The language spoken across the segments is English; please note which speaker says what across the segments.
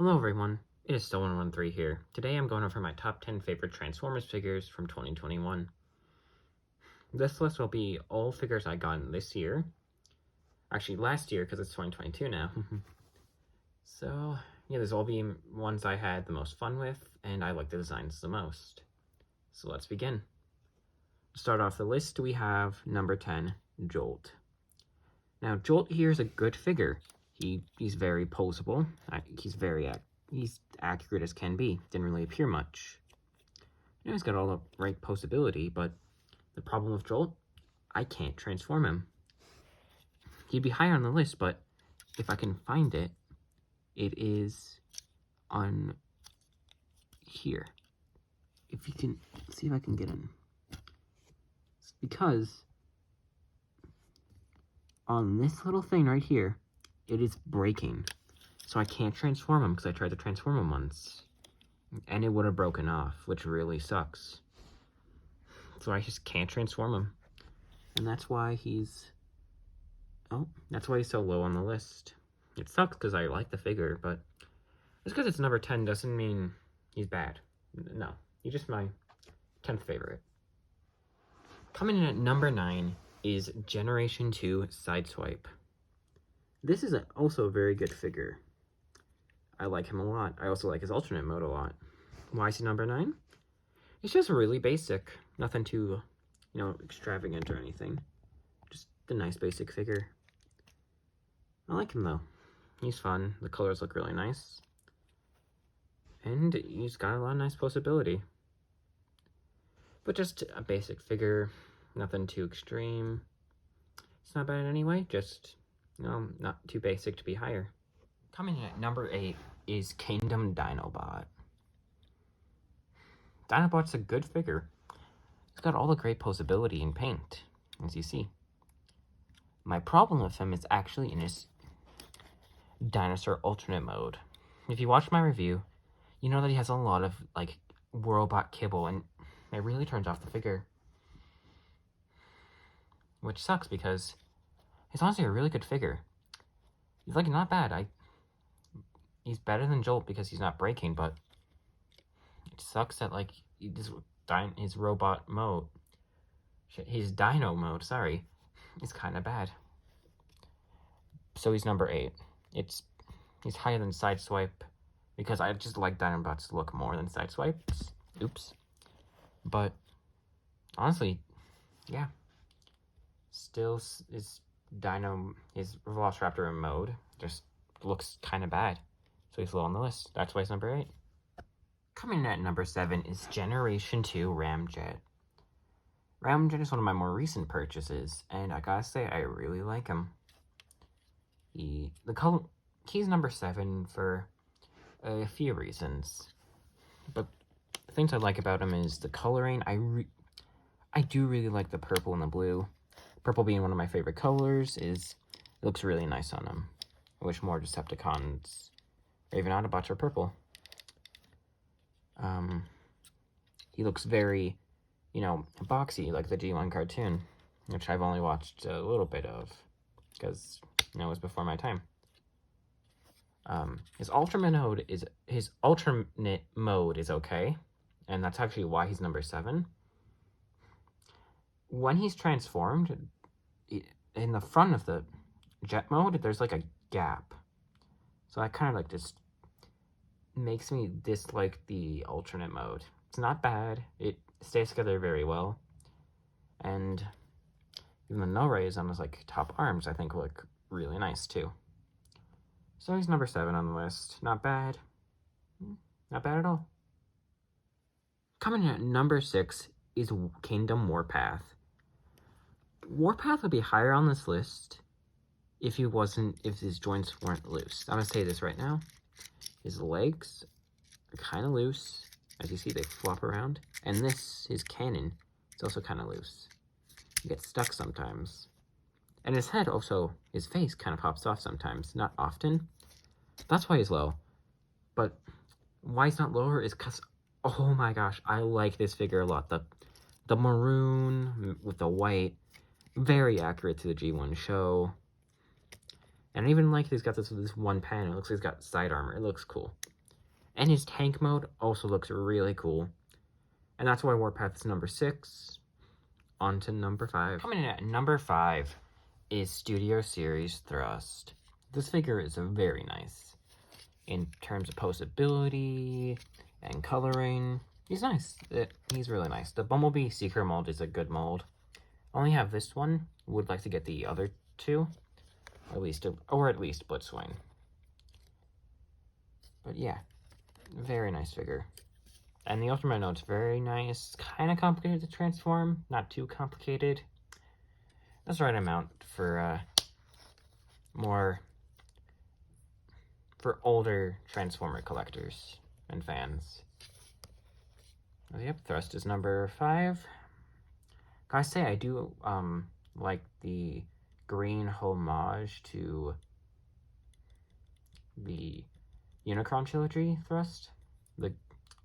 Speaker 1: Hello everyone, it is Still113 here. Today I'm going over my top 10 favorite Transformers figures from 2021. This list will be all figures I got this year. Actually last year, because it's 2022 now. So yeah, these will all be ones I had the most fun with, and I like the designs the most. So let's begin. To start off the list, we have number 10, Jolt. Now Jolt here is a good figure. He's very poseable. He's accurate as can be. Didn't really appear much. He's got all the right posability, but the problem with Jolt, I can't transform him. He'd be higher on the list, but if I can find it, it is on here. If you can see if I can get in. It's because on this little thing right here, it is breaking. So I can't transform him because I tried to transform him once. And it would have broken off, which really sucks. So I just can't transform him. And that's why he's so low on the list. It sucks because I like the figure, but just because it's number 10 doesn't mean he's bad. No, he's just my 10th favorite. Coming in at number 9 is Generation 2 Sideswipe. This is also a very good figure. I like him a lot. I also like his alternate mode a lot. Why is he number 9? It's just really basic. Nothing too, extravagant or anything. Just a nice basic figure. I like him though. He's fun. The colors look really nice. And he's got a lot of nice posability. But just a basic figure. Nothing too extreme. It's not bad in any way. Just, not too basic to be higher. Coming in at number 8 is Kingdom Dinobot. Dinobot's a good figure. He's got all the great posability and paint, as you see. My problem with him is actually in his dinosaur alternate mode. If you watch my review, you know that he has a lot of, robot kibble, and it really turns off the figure. Which sucks, because he's honestly a really good figure. He's, not bad. He's better than Jolt because he's not breaking, but it sucks that, his robot mode, his dino mode, sorry, is kind of bad. So he's number 8. He's higher than Sideswipe because I just like Dinobot's look more than Sideswipe's. Oops. But honestly, yeah. Still, his Velociraptor mode just looks kind of bad. So he's low on the list. That's why he's number 8. Coming in at number 7 is Generation 2 Ramjet. Ramjet is one of my more recent purchases, and I gotta say, I really like him. He's number 7 for a few reasons. But the things I like about him is the coloring. I do really like the purple and the blue. Purple being one of my favorite colors, it looks really nice on him. I wish more Decepticons or even Autobots are purple. He looks very, boxy, like the G1 cartoon, which I've only watched a little bit of, because, it was before my time. His alternate mode is okay, and that's actually why he's number 7. When he's transformed, in the front of the jet mode, there's a gap. So that kind of just makes me dislike the alternate mode. It's not bad. It stays together very well. And even the no rays on his top arms, I think look really nice too. So he's number 7 on the list. Not bad. Not bad at all. Coming in at number 6 is Kingdom Warpath. Warpath would be higher on this list if his joints weren't loose. I'm gonna say this right now. His legs are kind of loose. As you see, they flop around. And his cannon, is also kind of loose. He gets stuck sometimes. And his head also, his face kind of pops off sometimes. Not often. That's why he's low. But why he's not lower is because, oh my gosh, I like this figure a lot. The maroon with the white, very accurate to the G1 show. And I even like he's got this one pen. It looks like he's got side armor. It looks cool. And his tank mode also looks really cool. And that's why Warpath is number 6. On to number 5. Coming in at number 5 is Studio Series Thrust. This figure is very nice. In terms of posability and coloring, he's nice. He's really nice. The Bumblebee Seeker mold is a good mold. I only have this one. Would like to get the other 2. At least Blitzwing. But yeah, very nice figure. And the Ultimate Note's very nice. Kind of complicated to transform. Not too complicated. That's the right amount for for older Transformer collectors and fans. Yep, Thrust is number 5. Gotta say, I do like the green homage to the Unicron trilogy Thrust.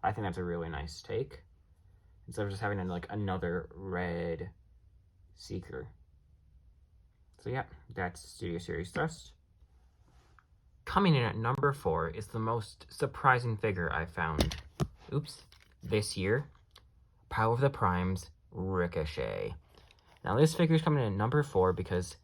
Speaker 1: I think that's a really nice take. Instead of just having like another red Seeker. So yeah, that's Studio Series Thrust. Coming in at number 4 is the most surprising figure I found. This year. Power of the Primes Ricochet. Now this figure is coming in at number 4 because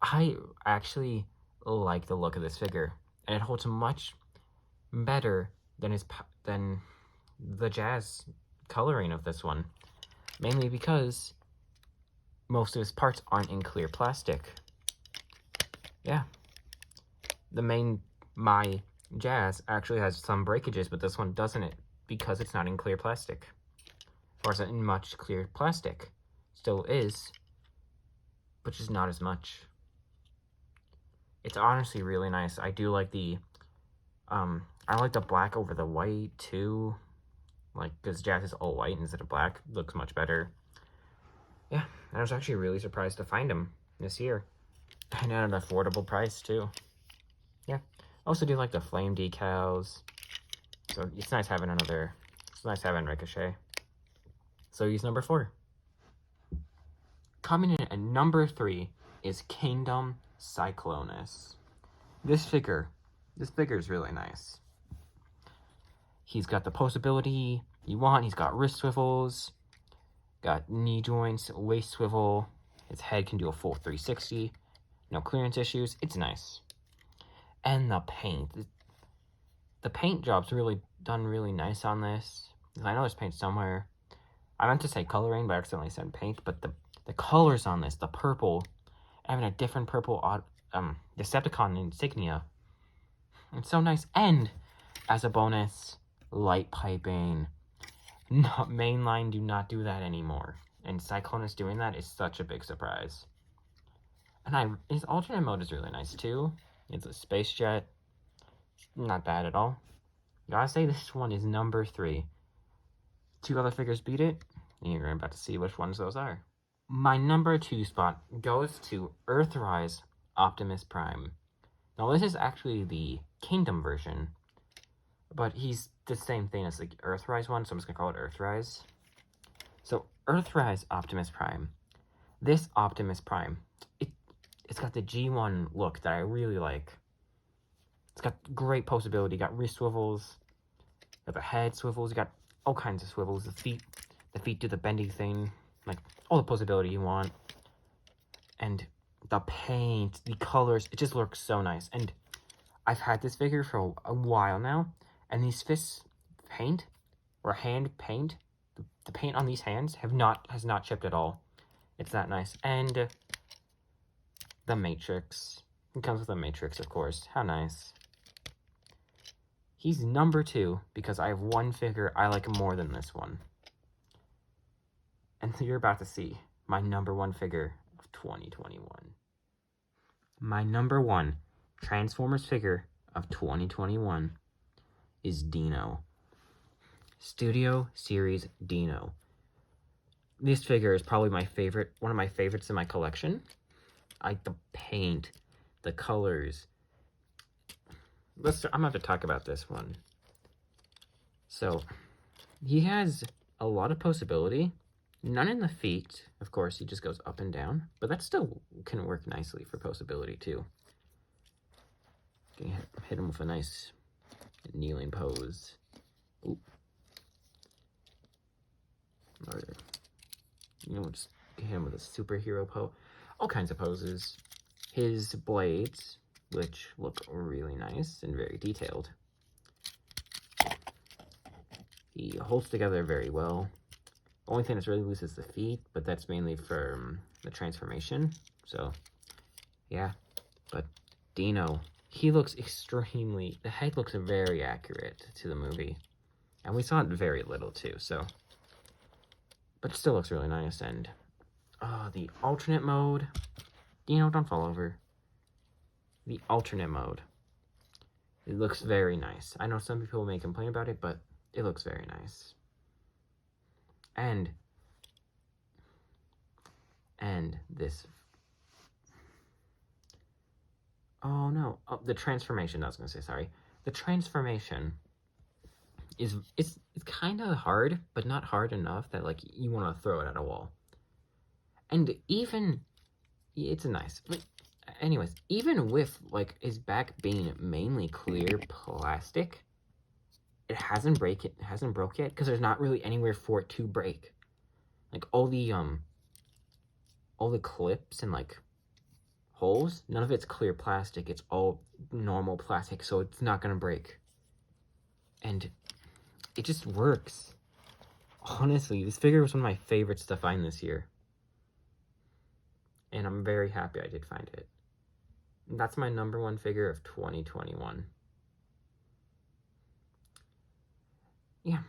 Speaker 1: I actually like the look of this figure. And it holds much better than the jazz coloring of this one. Mainly because most of his parts aren't in clear plastic. Yeah. My jazz actually has some breakages, but this one doesn't because it's not in clear plastic. Or isn't in much clear plastic. Still is, but just not as much. It's honestly really nice. I do like I like the black over the white too. Like, because jazz is all white instead of black. Looks much better. Yeah, I was actually really surprised to find him this year. And at an affordable price too. Yeah. I also do like the flame decals. So it's nice having Ricochet. So he's number 4. Coming in at number 3 is Kingdom Cyclonus. This figure is really nice. He's got the posability you want. He's got wrist swivels, got knee joints, waist swivel. His head can do a full 360. No clearance issues. It's nice. And the paint. The paint job's done really nice on this. I know there's paint somewhere. I meant to say coloring, but I accidentally said paint. But the colors on this, the purple, having a different purple Decepticon insignia. It's so nice. And as a bonus, light piping. No, mainline do not do that anymore. And Cyclonus doing that is such a big surprise. And his alternate mode is really nice too. It's a space jet. Not bad at all. Gotta say this one is number 3. 2 other figures beat it, and you're about to see which ones those are. My number 2 spot goes to Earthrise Optimus Prime. Now this is actually the Kingdom version, but he's the same thing as the Earthrise one, so I'm just gonna call it Earthrise. So Earthrise Optimus Prime. This Optimus Prime, it's got the G1 look that I really like. It's got great posability. Got wrist swivels, got the head swivels. You got all kinds of swivels. The feet do the bendy thing, like all the posability you want. And the paint, the colors, it just looks so nice. And I've had this figure for a while now, and these fists paint or hand paint, the paint on these hands has not chipped at all. It's that nice. And the Matrix. It comes with a Matrix, of course. How nice. He's number 2 because I have one figure I like more than this one. And you're about to see my number 1 figure of 2021. My number 1 Transformers figure of 2021 is Dino. Studio Series Dino. This figure is probably one of my favorites in my collection. The paint, the colors. I'm gonna have to talk about this one. So, he has a lot of posability. None in the feet. Of course, he just goes up and down. But that still can work nicely for posability, too. Okay, hit him with a nice kneeling pose. Oop. Or, just hit him with a superhero pose. All kinds of poses. His blades, which look really nice and very detailed. He holds together very well. Only thing that's really loose is the feet, but that's mainly for the transformation. So, yeah. But Dino, he looks extremely... The head looks very accurate to the movie. And we saw it very little, too, so... But it still looks really nice, and... the alternate mode... Dino, don't fall over. The alternate mode. It looks very nice. I know some people may complain about it, but it looks very nice. And this... Oh, no. Oh, the transformation, I was going to say, sorry. The transformation is... It's kind of hard, but not hard enough that, like, you want to throw it at a wall. And even... It's nice. But anyways, even with, like, his back being mainly clear plastic, it hasn't broke yet, because there's not really anywhere for it to break. Like, all the clips and, like, holes, none of it's clear plastic. It's all normal plastic, so it's not gonna break. And it just works. Honestly, this figure was one of my favorites to find this year. And I'm very happy I did find it. And that's my #1 figure of 2021. Yeah.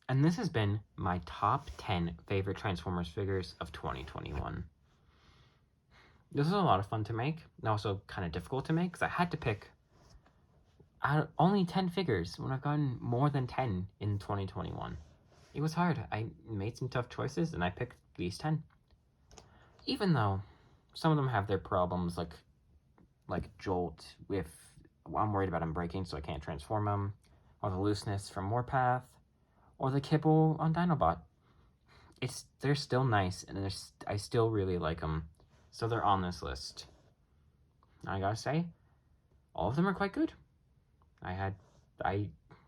Speaker 1: And this has been my top 10 favorite Transformers figures of 2021. This was a lot of fun to make, and also kind of difficult to make, because I had to pick only 10 figures when I've gotten more than 10 in 2021. It was hard. I made some tough choices, and I picked these 10. Even though some of them have their problems, like Jolt, I'm worried about him breaking, so I can't transform him, or the looseness from Warpath, or the kibble on Dinobot. They're still nice, and I still really like them, so they're on this list. I gotta say, all of them are quite good.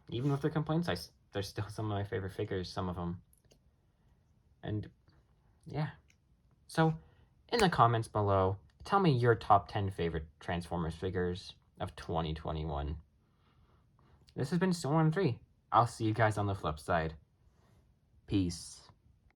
Speaker 1: Even with their complaints, they're still some of my favorite figures, some of them. And, yeah. So, in the comments below, tell me your top 10 favorite Transformers figures of 2021. This has been Still 1 3. I'll see you guys on the flip side. Peace.